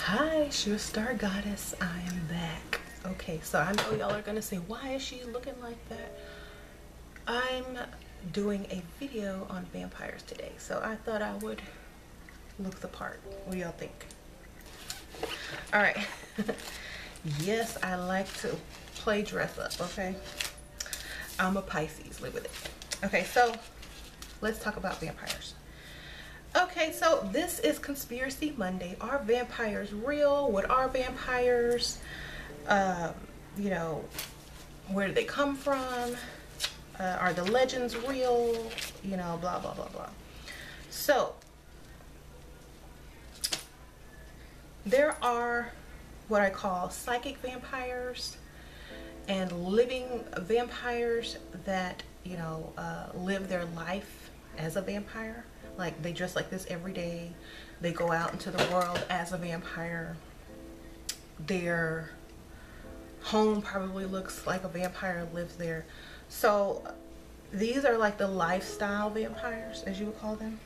Hi, it's your star goddess. I am back. Okay, so I know y'all are gonna say, why is she looking like that? I'm doing a video on vampires today, so I thought I would look the part. What do y'all think? All right. Yes, I like to play dress up, okay? I'm a Pisces, live with it. Okay, so let's talk about vampires. Okay, so this is Conspiracy Monday. Are vampires real? What are vampires? You know, where do they come from? Are the legends real? You know, blah, blah, blah, blah. So, there are what I call psychic vampires and living vampires that, you know, live their life as a vampire. Like, they dress like this every day. They go out into the world as a vampire. Their home probably looks like a vampire lives there. So these are like the lifestyle vampires, as you would call them.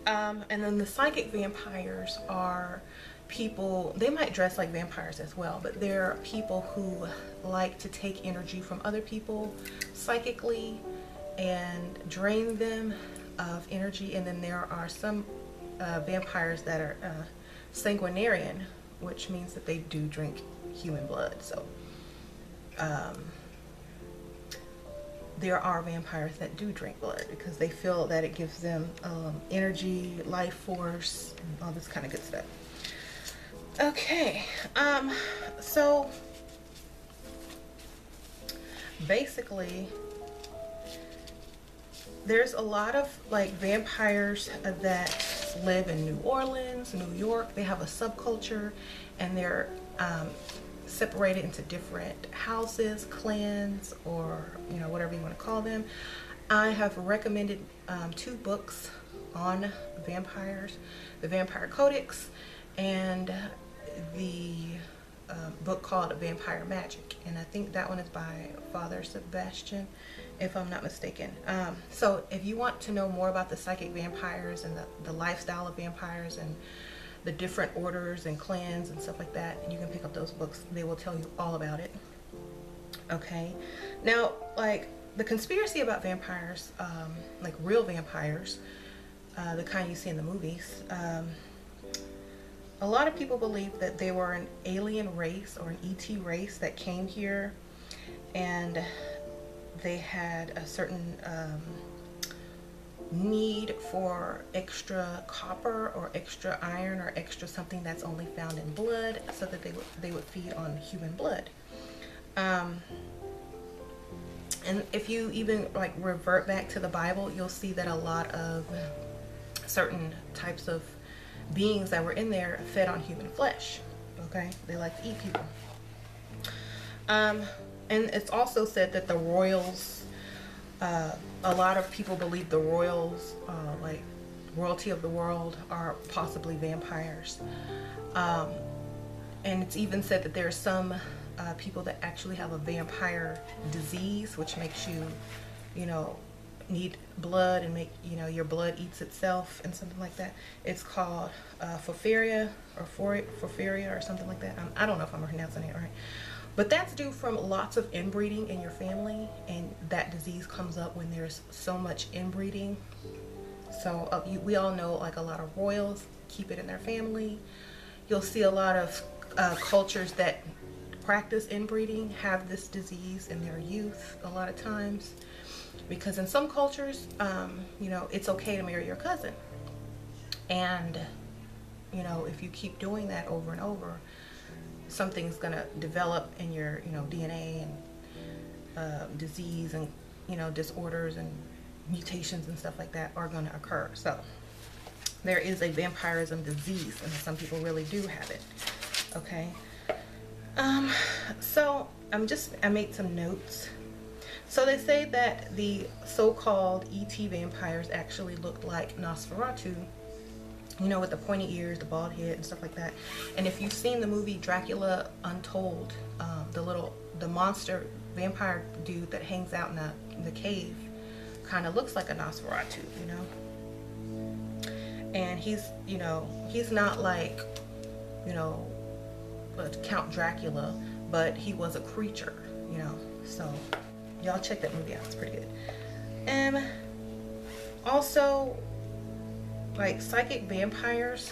And then the psychic vampires are people, they might dress like vampires as well, but they're people who like to take energy from other people psychically and drain them of energy. And then there are some vampires that are sanguinarian, which means that they do drink human blood. So there are vampires that do drink blood because they feel that it gives them energy, life force, and all this kind of good stuff. Okay, so basically there's a lot of like vampires that live in New Orleans, New York. They have a subculture, and they're separated into different houses, clans, or you know, whatever you want to call them. I have recommended 2 books on vampires: the Vampire Codex and the book called Vampire Magick, and I think that one is by Father Sebastian, if I'm not mistaken. So if you want to know more about the psychic vampires and the lifestyle of vampires and the different orders and clans and stuff like that, you can pick up those books. They will tell you all about it. Okay, now, like, the conspiracy about vampires, like real vampires, the kind you see in the movies, a lot of people believe that they were an alien race or an ET race that came here, and they had a certain need for extra copper or extra iron or extra something that's only found in blood, so that they would feed on human blood. And if you even like revert back to the Bible, you'll see that a lot of certain types of beings that were in there fed on human flesh. Okay, they like to eat people. And it's also said that the royals, a lot of people believe the royals, like royalty of the world, are possibly vampires. And it's even said that there are some people that actually have a vampire disease, which makes you, you know, need blood and make, you know, your blood eats itself and something like that. It's called porphyria or something like that. I don't know if I'm pronouncing it right. But that's due from lots of inbreeding in your family, and that disease comes up when there's so much inbreeding. So we all know, like, a lot of royals keep it in their family. You'll see a lot of cultures that practice inbreeding have this disease in their youth a lot of times, because in some cultures, you know, it's okay to marry your cousin. And, you know, if you keep doing that over and over, something's gonna develop in your, you know, DNA, and disease and, you know, disorders and mutations and stuff like that are gonna occur. So there is a vampirism disease, and some people really do have it. Okay. So I made some notes. So they say that the so-called ET vampires actually looked like Nosferatu, you know, with the pointy ears, the bald head, and stuff like that. And if you've seen the movie Dracula Untold, the monster vampire dude that hangs out in the cave kind of looks like a Nosferatu, you know. And he's, you know, he's not like you know, Count Dracula, but he was a creature, you know. So y'all check that movie out, it's pretty good. And also, like, psychic vampires,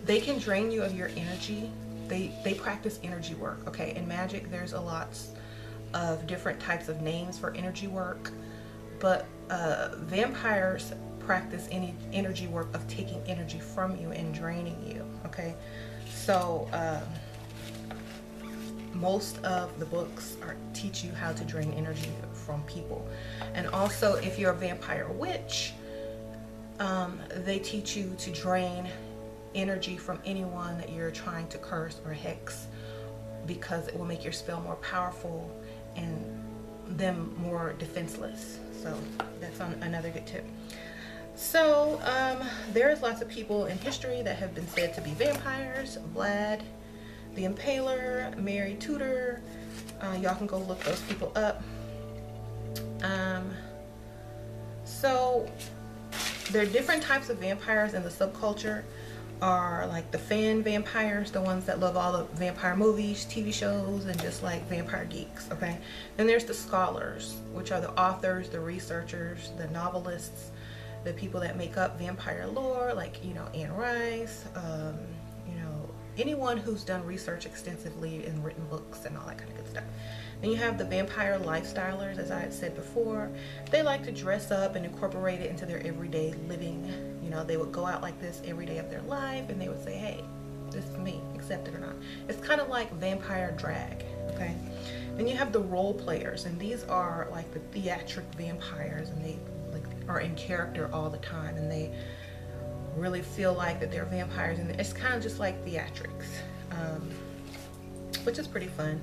they can drain you of your energy. They practice energy work. Okay, in Magic there's a lot of different types of names for energy work, but vampires practice any energy work of taking energy from you and draining you. Okay, so most of the books teach you how to drain energy from people. And also, if you're a vampire witch, they teach you to drain energy from anyone that you're trying to curse or hex, because it will make your spell more powerful and them more defenseless. So that's another good tip. So there's lots of people in history that have been said to be vampires. Vlad the Impaler, Mary Tudor, y'all can go look those people up. So there are different types of vampires in the subculture. Are like the fan vampires, the ones that love all the vampire movies, TV shows, and just like vampire geeks. Okay, then there's the scholars, which are the authors, the researchers, the novelists, the people that make up vampire lore, like, you know, Anne Rice, you know, anyone who's done research extensively and written books and all that kind of good stuff. Then you have the vampire lifestylers, as I had said before. They like to dress up and incorporate it into their everyday living. You know, they would go out like this every day of their life, and they would say, hey, this is me, accept it or not. It's kind of like vampire drag, okay? Then you have the role players, and these are like the theatric vampires, and they like are in character all the time, and they really feel like that they're vampires, and it's kind of just like theatrics, which is pretty fun.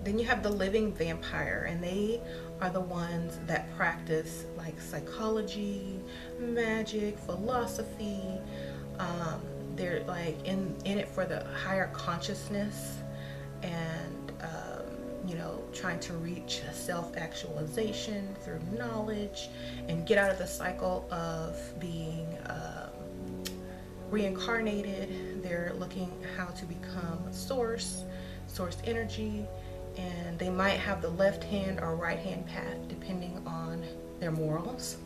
Then you have the living vampire, and they are the ones that practice like psychology, magic, philosophy. They're like in it for the higher consciousness, and you know, trying to reach self-actualization through knowledge and get out of the cycle of being reincarnated. They're looking how to become source energy, and they might have the left hand or right hand path depending on their morals.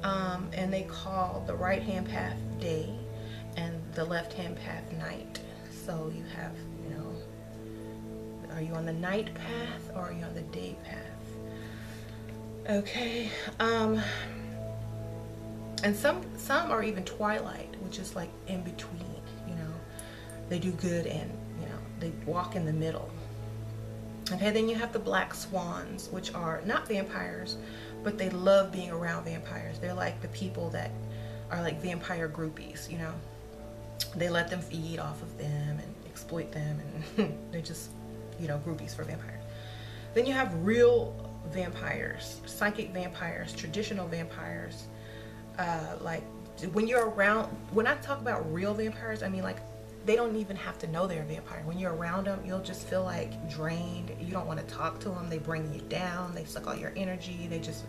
And they call the right hand path day and the left hand path night. So you have, you know, are you on the night path or are you on the day path? Okay. And some are even twilight, which is like in between, you know. They do good and, you know, they walk in the middle. Okay, then you have the black swans, which are not vampires, but they love being around vampires. They're like the people that are like vampire groupies, you know. They let them feed off of them and exploit them, and they're just, you know, groupies for vampires. Then you have real vampires, psychic vampires, traditional vampires. Like when you're around, when I talk about real vampires, I mean like they don't even have to know they're a vampire. When you're around them, you'll just feel like drained. You don't want to talk to them. They bring you down. They suck all your energy. They just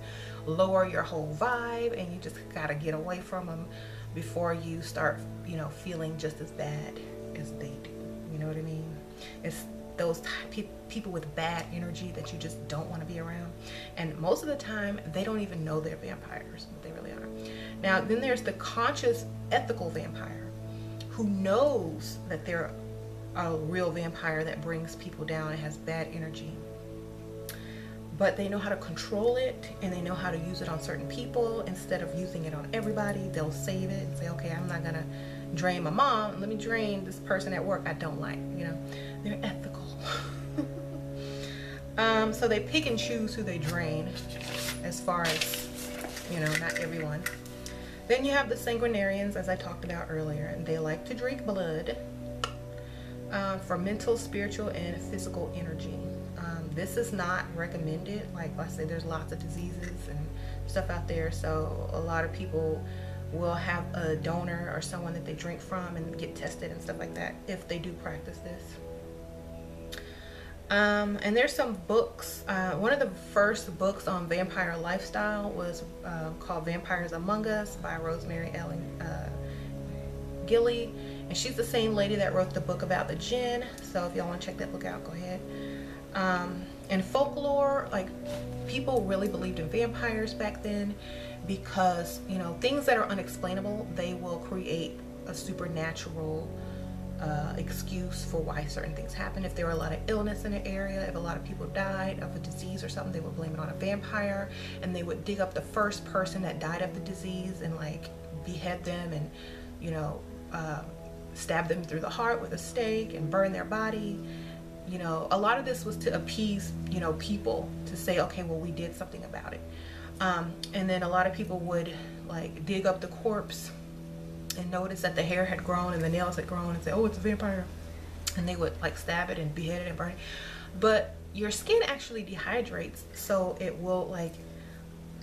lower your whole vibe, and you just gotta get away from them before you start, you know, feeling just as bad as they do. You know what I mean? It's those people with bad energy that you just don't want to be around. And most of the time, they don't even know they're vampires, but they really are. Now, then there's the conscious, ethical vampire, who knows that they're a real vampire that brings people down and has bad energy. But they know how to control it, and they know how to use it on certain people. Instead of using it on everybody, they'll save it and say, okay, I'm not gonna drain my mom, let me drain this person at work I don't like, you know. They're ethical. So they pick and choose who they drain, as far as, you know, not everyone. Then you have the sanguinarians, as I talked about earlier, and they like to drink blood for mental, spiritual, and physical energy. This is not recommended. Like I said, there's lots of diseases and stuff out there, so a lot of people will have a donor or someone that they drink from and get tested and stuff like that if they do practice this. And there's some books. One of the first books on vampire lifestyle was called Vampires Among Us by Rosemary Guiely, and she's the same lady that wrote the book about the jinn. So if y'all want to check that book out, go ahead. In folklore, like, people really believed in vampires back then because, you know, things that are unexplainable, they will create a supernatural excuse for why certain things happen. If there were a lot of illness in an area, if a lot of people died of a disease or something, they would blame it on a vampire, and they would dig up the first person that died of the disease and like behead them and, you know, stab them through the heart with a stake and burn their body. You know, a lot of this was to appease, you know, people, to say, okay, well, we did something about it. And then a lot of people would like dig up the corpse and notice that the hair had grown and the nails had grown and say, oh, it's a vampire. And they would like stab it and behead it and burn it. But your skin actually dehydrates, so it will like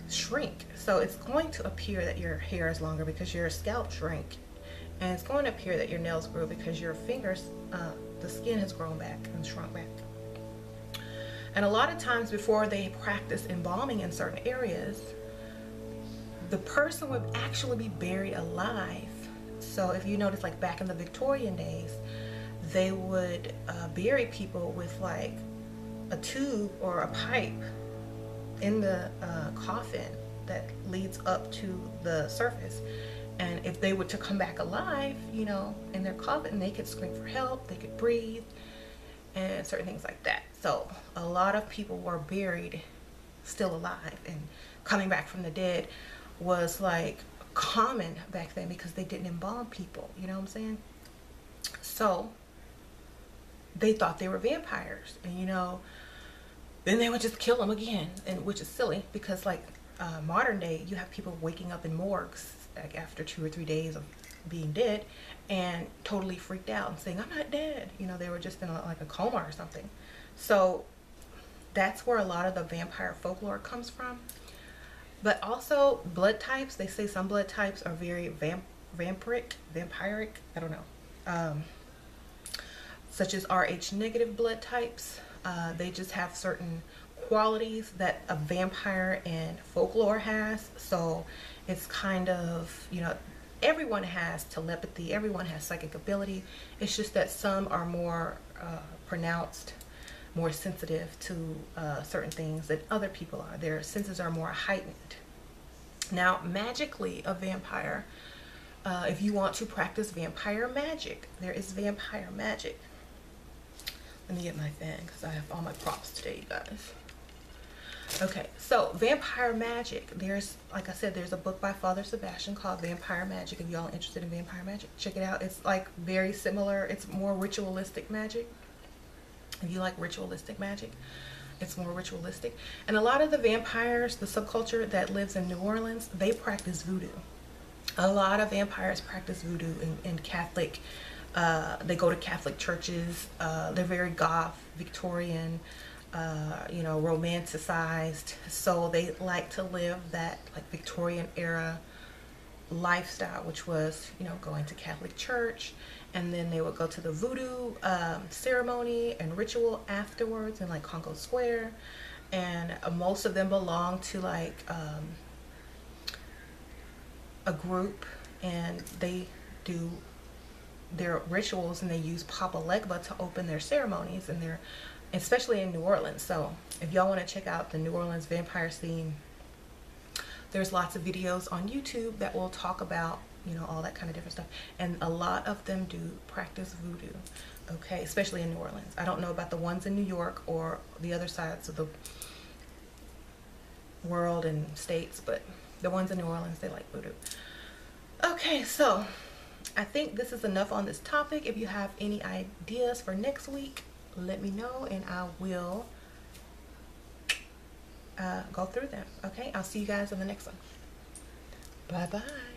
shrink. So it's going to appear that your hair is longer because your scalp shrank. And it's going to appear that your nails grew because your fingers, the skin has grown back and shrunk back. And a lot of times before they practice embalming in certain areas, the person would actually be buried alive. So if you notice, like back in the Victorian days, they would bury people with like a tube or a pipe in the coffin that leads up to the surface. And if they were to come back alive, you know, in their coffin, they could scream for help, they could breathe, and certain things like that. So a lot of people were buried still alive, and coming back from the dead was like common back then because they didn't embalm people, you know what I'm saying? So they thought they were vampires, and you know, then they would just kill them again, and which is silly because like modern day, you have people waking up in morgues like after 2 or 3 days of being dead and totally freaked out and saying, I'm not dead. You know, they were just in like a coma or something. So that's where a lot of the vampire folklore comes from. But also blood types, they say some blood types are very vampiric, I don't know. Such as Rh negative blood types. They just have certain qualities that a vampire in folklore has. So it's kind of, you know, everyone has telepathy, everyone has psychic ability. It's just that some are more pronounced, more sensitive to certain things than other people are. Their senses are more heightened. Now, magically, a vampire, if you want to practice vampire magic, there is vampire magic. Let me get my fan because I have all my props today, you guys. Okay, so vampire magic, there's, like I said, there's a book by Father Sebastian called Vampire Magic. If y'all are interested in vampire magic, check it out. It's like very similar. It's more ritualistic magic. If you like ritualistic magic, it's more ritualistic. And a lot of the vampires, the subculture that lives in New Orleans, they practice voodoo. A lot of vampires practice voodoo in Catholic, they go to Catholic churches. They're very goth, Victorian, you know, romanticized. So they like to live that like Victorian era lifestyle, which was, you know, going to Catholic church, and then they would go to the voodoo ceremony and ritual afterwards in like Congo Square. And most of them belong to like a group, and they do their rituals, and they use Papa Legba to open their ceremonies, and they're especially in New Orleans. So if y'all want to check out the New Orleans vampire scene, there's lots of videos on YouTube that will talk about, you know, all that kind of different stuff. And a lot of them do practice voodoo, okay, especially in New Orleans. I don't know about the ones in New York or the other sides of the world and states, but the ones in New Orleans, they like voodoo. Okay, so I think this is enough on this topic. If you have any ideas for next week, let me know and I will go through them. Okay, I'll see you guys in the next one. Bye bye.